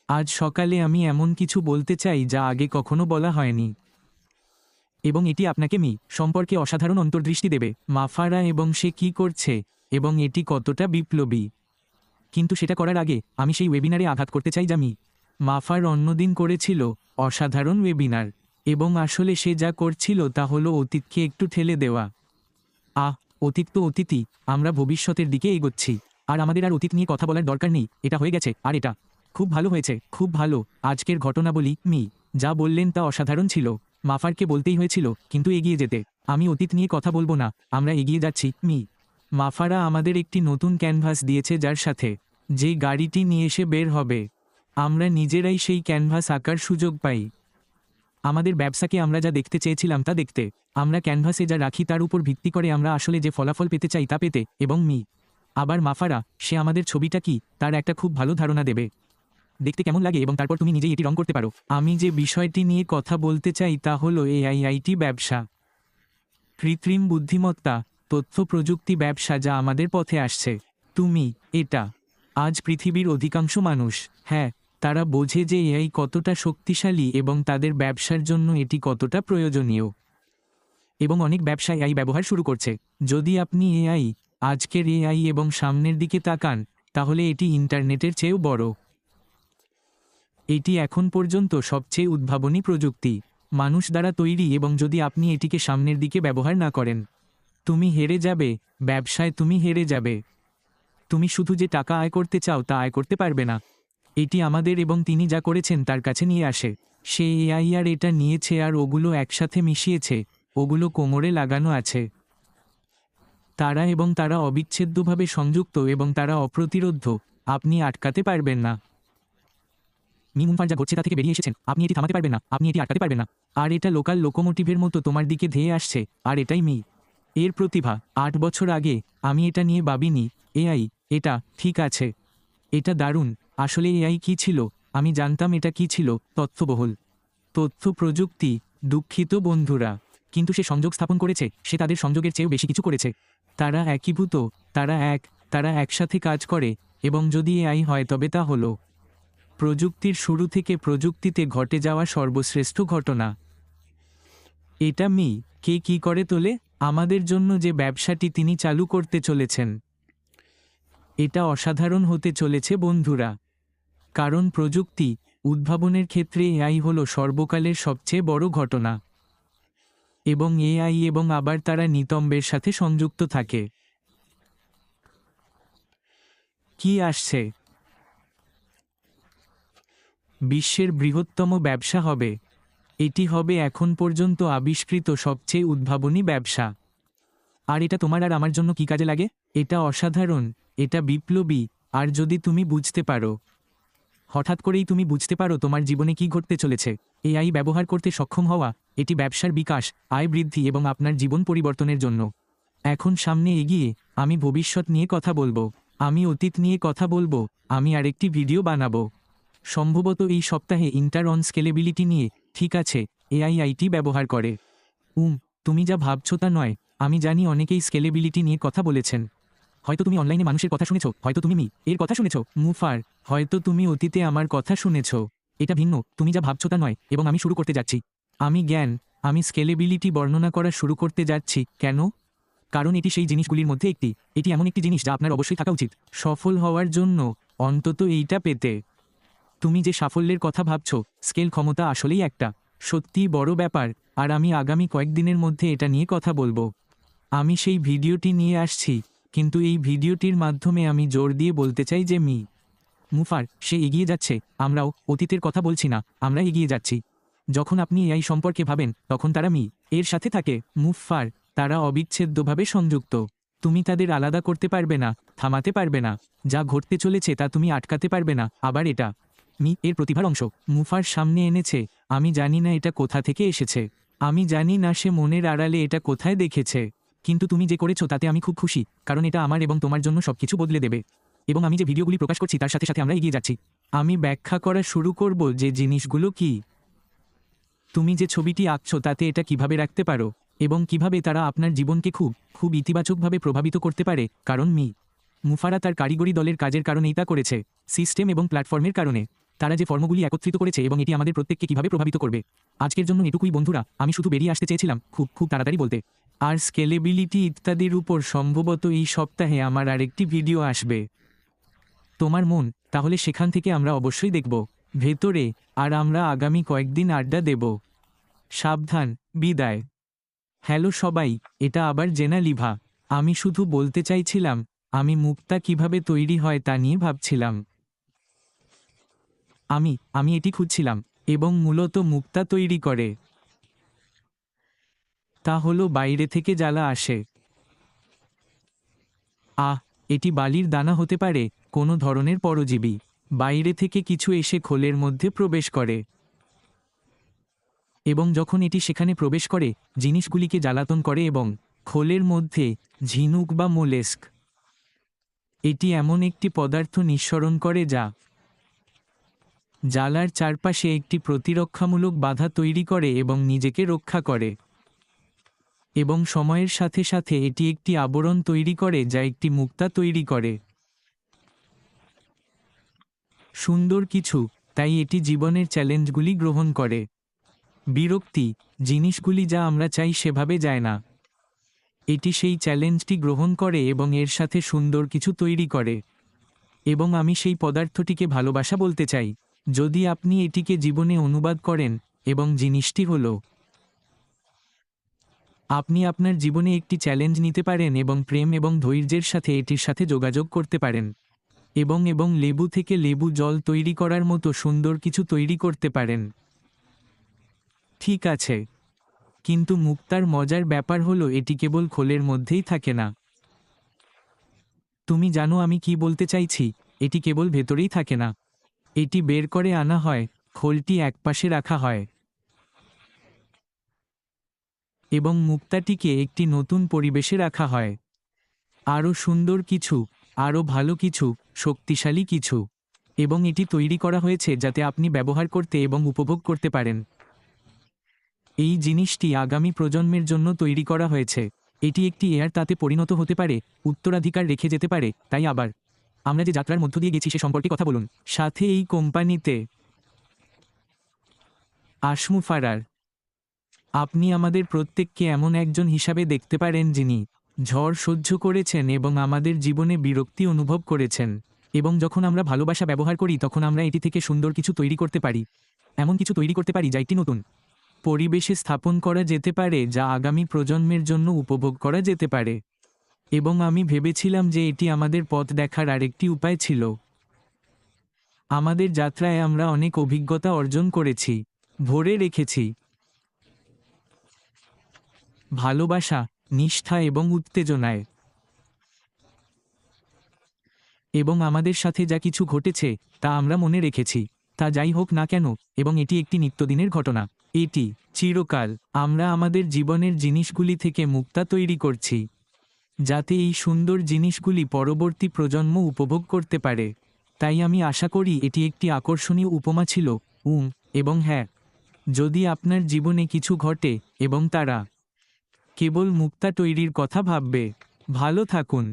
আজ সকালে আমি এমন কিছু বলতে চাই যা আগে কখনো বলা হয়নি, এবং এটি আপনাকে সম্পর্কে অসাধারণ অন্তর্দৃষ্টি দেবে। মাফারা এবং সে কি করছে এবং এটি কতটা বিপ্লবী। কিন্তু সেটা করার আগে আমি সেই ওয়েবিনারে আঘাত করতে চাই যা মাফার অন্যদিন করেছিল, অসাধারণ ওয়েবিনার। এবং আসলে সে যা করছিল তা হলো অতীতকে একটু ঠেলে দেওয়া। অতীত তো অতীতই, আমরা ভবিষ্যতের দিকে এগোচ্ছি। আর আমাদের আর অতীত নিয়ে কথা বলার দরকার নেই, এটা হয়ে গেছে। আর এটা খুব ভালো হয়েছে, খুব ভালো। আজকের ঘটনাবলী যা বললেন তা অসাধারণ ছিল। মাফারকে বলতেই হয়েছিল কিন্তু এগিয়ে যেতে। আমি অতীত নিয়ে কথা বলবো না, আমরা এগিয়ে যাচ্ছি। মাফারা আমাদের একটি নতুন ক্যানভাস দিয়েছে যার সাথে যে গাড়িটি নিয়ে এসে বের হবে, আমরা নিজেরাই সেই ক্যানভাস আঁকার সুযোগ পাই। আমাদের ব্যবসাকে আমরা যা দেখতে চেয়েছিলাম তা দেখতে, আমরা ক্যানভাসে যা রাখি তার উপর ভিত্তি করে আমরা আসলে যে ফলাফল পেতে চাই তা পেতে। এবং আবার মাফারা, সে আমাদের ছবিটা কি তার একটা খুব ভালো ধারণা দেবে, দেখতে কেমন লাগে, এবং তারপর তুমি নিজেই এটি রং করতে পারো। আমি যে বিষয়টি নিয়ে কথা বলতে চাই তা হলো এআইআইটি ব্যবসা, কৃত্রিম বুদ্ধিমত্তা, তথ্য প্রযুক্তি ব্যবসা যা আমাদের পথে আসছে। এটা আজ পৃথিবীর অধিকাংশ মানুষ, হ্যাঁ, তারা বোঝে যে এআই কতটা শক্তিশালী এবং তাদের ব্যবসার জন্য এটি কতটা প্রয়োজনীয়। এবং অনেক ব্যবসা এআই ব্যবহার শুরু করছে। যদি আপনি আজকের এআই এবং সামনের দিকে তাকান, তাহলে এটি ইন্টারনেটের চেয়েও বড়। এটি এখন পর্যন্ত সবচেয়ে উদ্ভাবনী প্রযুক্তি, মানুষ দ্বারা তৈরি। এবং যদি আপনি এটিকে সামনের দিকে ব্যবহার না করেন, তুমি হেরে যাবে। ব্যবসায় তুমি হেরে যাবে। তুমি শুধু যে টাকা আয় করতে চাও তা আয় করতে পারবে না। এটি আমাদের এবং তিনি যা করেছেন তার কাছে নিয়ে আসে। সে এআই আর এটা নিয়েছে আর ওগুলো একসাথে মিশিয়েছে, ওগুলো কোমরে লাগানো আছে। তারা অবিচ্ছেদ্যভাবে সংযুক্ত এবং তারা অপ্রতিরোধ্য, আপনি আটকাতে পারবেন না। মুনফার যা ঘটছে তা থেকে বেরিয়ে এসেছেন, আপনি এটি থামাতে পারবেন না, আপনি এটি আটকাতে পারবেন না। আর এটা লোকাল লোকোমোটিভের মতো তোমার দিকে ধেয়ে আসছে, আর এটাই এর প্রতিভা। 8 বছর আগে আমি এটা নিয়ে ভাবিনি। এআই, এটা ঠিক আছে, এটা দারুণ। আসলে এআই কী ছিল? আমি জানতাম এটা কী ছিল, তথ্যবহুল তথ্য প্রযুক্তি। দুঃখিত বন্ধুরা, কিন্তু সে সংযোগ স্থাপন করেছে, সে তাদের সংযোগের চেয়েও বেশি কিছু করেছে। তারা একীভূত, তারা একসাথে কাজ করে। এবং যদি এআই হয় তবে তা হলো প্রযুক্তির শুরু থেকে প্রযুক্তিতে ঘটে যাওয়া সর্বশ্রেষ্ঠ ঘটনা। এটা কে কী করে তোলে আমাদের জন্য যে ব্যবসাটি তিনি চালু করতে চলেছেন, এটা অসাধারণ হতে চলেছে বন্ধুরা। কারণ প্রযুক্তি উদ্ভাবনের ক্ষেত্রে এআই হলো সর্বকালের সবচেয়ে বড় ঘটনা। এবং এআই এবং আবার তারা নিতম্বের সাথে সংযুক্ত থাকে। কি আসছে? বিশ্বের বৃহত্তম ব্যবসা হবে। এটি হবে এখন পর্যন্ত আবিষ্কৃত সবচেয়ে উদ্ভাবনী ব্যবসা। আর এটা তোমার আর আমার জন্য কি কাজে লাগে? এটা অসাধারণ, এটা বিপ্লবী। আর যদি তুমি বুঝতে পারো, হঠাৎ করেই তুমি বুঝতে পারো তোমার জীবনে কি ঘটতে চলেছে, এআই ব্যবহার করতে সক্ষম হওয়া, এটি ব্যবসার বিকাশ, আয় বৃদ্ধি এবং আপনার জীবন পরিবর্তনের জন্য। এখন সামনে এগিয়ে আমি ভবিষ্যৎ নিয়ে কথা বলবো, আমি অতীত নিয়ে কথা বলবো, আমি আরেকটি ভিডিও বানাবো সম্ভবত এই সপ্তাহে ইন্টার অন স্কেলেবিলিটি নিয়ে। ঠিক আছে, এআইআইটি ব্যবহার করে। তুমি যা ভাবছো তা নয়। আমি জানি অনেকেই স্কেলেবিলিটি নিয়ে কথা বলেছেন। হয়তো তুমি অনলাইনে মানুষের কথা শুনেছ, হয়তো তুমি এর কথা শুনেছ। মুফার, হয়তো তুমি অতীতে আমার কথা শুনেছ। এটা ভিন্ন, তুমি যা ভাবছো তা নয়। এবং আমি শুরু করতে যাচ্ছি। আমি স্কেলেবিলিটি বর্ণনা করা শুরু করতে যাচ্ছি। কেন? কারণ এটি সেই জিনিসগুলির মধ্যে একটি। এটি এমন একটি জিনিস যা আপনার অবশ্যই থাকা উচিত সফল হওয়ার জন্য, অন্তত এইটা পেতে। তুমি যে সাফল্যের কথা ভাবছো, স্কেল ক্ষমতা আসলেই একটা সত্যিই বড় ব্যাপার। আর আমি আগামী কয়েকদিনের মধ্যে এটা নিয়ে কথা বলবো। আমি সেই ভিডিওটি নিয়ে আসছি, কিন্তু এই ভিডিওটির মাধ্যমে আমি জোর দিয়ে বলতে চাই যে মুফার, সে এগিয়ে যাচ্ছে। আমরাও অতীতের কথা বলছি না, আমরা এগিয়ে যাচ্ছি। যখন আপনি এআই সম্পর্কে ভাবেন তখন তারা এর সাথে থাকে। মুফার, তারা অবিচ্ছেদ্যভাবে সংযুক্ত। তুমি তাদের আলাদা করতে পারবে না, থামাতে পারবে না। যা ঘটতে চলেছে তা তুমি আটকাতে পারবে না। আবার এটা এর প্রতিভার অংশ মুফার সামনে এনেছে। আমি জানি না এটা কোথা থেকে এসেছে, আমি জানি না সে মনের আড়ালে এটা কোথায় দেখেছে। কিন্তু তুমি যে করেছো তাতে আমি খুব খুশি, কারণ এটা আমার এবং তোমার জন্য সবকিছু বদলে দেবে। এবং আমি যে ভিডিওগুলি প্রকাশ করছি তার সাথে সাথে আমরা এগিয়ে যাচ্ছি। আমি ব্যাখ্যা করা শুরু করব যে জিনিসগুলো কি। তুমি যে ছবিটি আঁকছো তাতে এটা কিভাবে রাখতে পারো, এবং কিভাবে তারা আপনার জীবনকে খুব খুব ইতিবাচকভাবে প্রভাবিত করতে পারে। কারণ মুফারা তার কারিগরি দলের কাজের কারণেই তা করেছে, সিস্টেম এবং প্ল্যাটফর্মের কারণে। তারা যে ফর্মগুলি একত্রিত করেছে এবং এটি আমাদের প্রত্যেককে কিভাবে প্রভাবিত করবে। আজকের জন্য এটুকুই বন্ধুরা, আমি শুধু বেরিয়ে আসতে চেয়েছিলাম খুব খুব তাড়াতাড়ি বলতে। আর স্কেলেবিলিটি ইত্যাদির উপর সম্ভবত এই সপ্তাহে আমার আরেকটি ভিডিও আসবে। তোমার মন, তাহলে সেখান থেকে আমরা অবশ্যই দেখব ভেতরে, আর আমরা আগামী কয়েকদিন আড্ডা দেব। সাবধান, বিদায়। হ্যালো সবাই, এটা আবার জেনা লিভা। আমি শুধু বলতে চাইছিলাম, আমি মুক্তা কিভাবে তৈরি হয় তা নিয়ে ভাবছিলাম। আমি এটি খুঁজছিলাম, এবং মূলত মুক্তা তৈরি করে তা হলো বাইরে থেকে জ্বালা আসে। এটি বালির দানা হতে পারে, কোনো ধরনের পরজীবী। বাইরে থেকে কিছু এসে খোলের মধ্যে প্রবেশ করে, এবং যখন এটি সেখানে প্রবেশ করে জিনিসগুলিকে জ্বালাতন করে এবং খোলের মধ্যে ঝিনুক বা মোলেস্ক, এটি এমন একটি পদার্থ নিঃসরণ করে যা জ্বালার চারপাশে একটি প্রতিরক্ষামূলক বাধা তৈরি করে এবং নিজেকে রক্ষা করে। এবং সময়ের সাথে সাথে এটি একটি আবরণ তৈরি করে যা একটি মুক্তা তৈরি করে। সুন্দর কিছু, তাই এটি জীবনের চ্যালেঞ্জগুলি গ্রহণ করে। বিরক্তি, জিনিসগুলি যা আমরা চাই সেভাবে যায় না। এটি সেই চ্যালেঞ্জটি গ্রহণ করে এবং এর সাথে সুন্দর কিছু তৈরি করে। এবং আমি সেই পদার্থটিকে ভালোবাসা বলতে চাই। যদি আপনি এটিকে জীবনে অনুবাদ করেন, এবং জিনিসটি হলো, আপনি আপনার জীবনে একটি চ্যালেঞ্জ নিতে পারেন এবং প্রেম এবং ধৈর্যের সাথে এটির সাথে যোগাযোগ করতে পারেন, এবং লেবু থেকে লেবু জল তৈরি করার মতো সুন্দর কিছু তৈরি করতে পারেন। ঠিক আছে, কিন্তু মুক্তার মজার ব্যাপার হলো এটি কেবল খোলের মধ্যেই থাকে না। তুমি জানো আমি কি বলতে চাইছি, এটি কেবল ভেতরেই থাকে না। এটি বের করে আনা হয়, খোলটি একপাশে রাখা হয়, এবং মুক্তাটিকে একটি নতুন পরিবেশে রাখা হয়। আরও সুন্দর কিছু, আরও ভালো কিছু, শক্তিশালী কিছু। এবং এটি তৈরি করা হয়েছে যাতে আপনি ব্যবহার করতে এবং উপভোগ করতে পারেন। এই জিনিসটি আগামী প্রজন্মের জন্য তৈরি করা হয়েছে। এটি একটি তাতে পরিণত হতে পারে, উত্তরাধিকার রেখে যেতে পারে। তাই আবার আমরা যে যাত্রার মধ্য দিয়ে গেছি সে সম্পর্কে কথা বলুন। সাথে এই কোম্পানিতে আসমু ফারার, আপনি আমাদের প্রত্যেককে এমন একজন হিসাবে দেখতে পারেন যিনি ঝড় সহ্য করেছেন এবং আমাদের জীবনে বিরক্তি অনুভব করেছেন। এবং যখন আমরা ভালোবাসা ব্যবহার করি তখন আমরা এটি থেকে সুন্দর কিছু তৈরি করতে পারি। এমন কিছু তৈরি করতে পারি যা একটি নতুন পরিবেশে স্থাপন করা যেতে পারে, যা আগামী প্রজন্মের জন্য উপভোগ করা যেতে পারে। এবং আমি ভেবেছিলাম যে এটি আমাদের পথ দেখার আরেকটি উপায় ছিল। আমাদের যাত্রায় আমরা অনেক অভিজ্ঞতা অর্জন করেছি, ভরে রেখেছি ভালোবাসা, নিষ্ঠা এবং উত্তেজনায়। এবং আমাদের সাথে যা কিছু ঘটেছে তা আমরা মনে রেখেছি, তা যাই হোক না কেন, এবং এটি একটি নিত্যদিনের ঘটনা। এটি চিরকাল আমরা আমাদের জীবনের জিনিসগুলি থেকে মুক্তা তৈরি করছি, যাতে এই সুন্দর জিনিসগুলি পরবর্তী প্রজন্ম উপভোগ করতে পারে। তাই আমি আশা করি এটি একটি আকর্ষণীয় উপমা ছিল। এবং হ্যাঁ, যদি আপনার জীবনে কিছু ঘটে এবং তারা কেবল মুক্তা তৈরির কথা ভাববে, ভালো থাকুন।